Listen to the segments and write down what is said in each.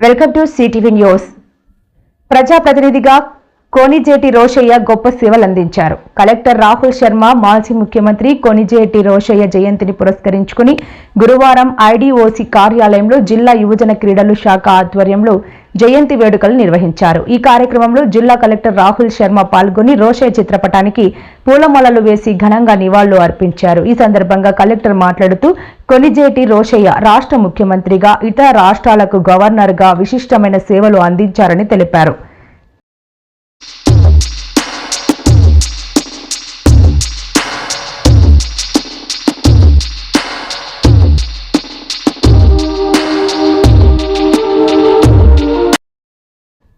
Welcome to CTV news. ప్రజాప్రతినిధిగా కొణిజేటి రోషయ్య గొప్ప సేవలందించారు. Collector Rahul Sharma మాజీ ముఖ్యమంత్రి కొణిజేటి రోషయ్య జయంతిని పురస్కరించుకుని గురువారం ఐడీఓసీ కార్యాలయంలో జిల్లా యువజన క్రీడలు శాఖ ఆధ్వర్యంలో జయంతి వేడుకలు నిర్వహించారు. ఈ కార్యక్రమంలో జిల్లా కలెక్టర్ రాహుల్ శర్మ పాల్గొని రోషయ్య చిత్రపటానికి పూలమాలలు వేసి ఘనంగా నివాళులు అర్పించారు. ఈ సందర్భంగా కలెక్టర్ మాట్లాడుతూ కొణిజేటి రోషయ్య రాష్ట్ర ముఖ్యమంత్రిగా, ఇతర రాష్ట్రాలకు గవర్నర్గా విశిష్టమైన సేవలు అందించారని తెలిపారు.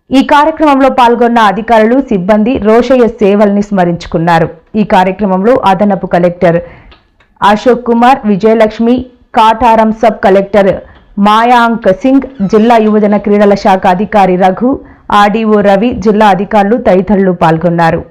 ఈ కార్యక్రమంలో పాల్గొన్న అధికారులు, సిబ్బంది రోషయ్య సేవల్ని స్మరించుకున్నారు. ఈ కార్యక్రమంలో అదనపు collector Ashok Kumar, Vijayalakshmi, Kataram sub collector Mayank Singh, జిల్లా యువజన క్రీడల శాఖ అధికారి రఘు, ఆర్డీఓ రవి, జిల్లా అధికారులు తదితరులు పాల్గొన్నారు.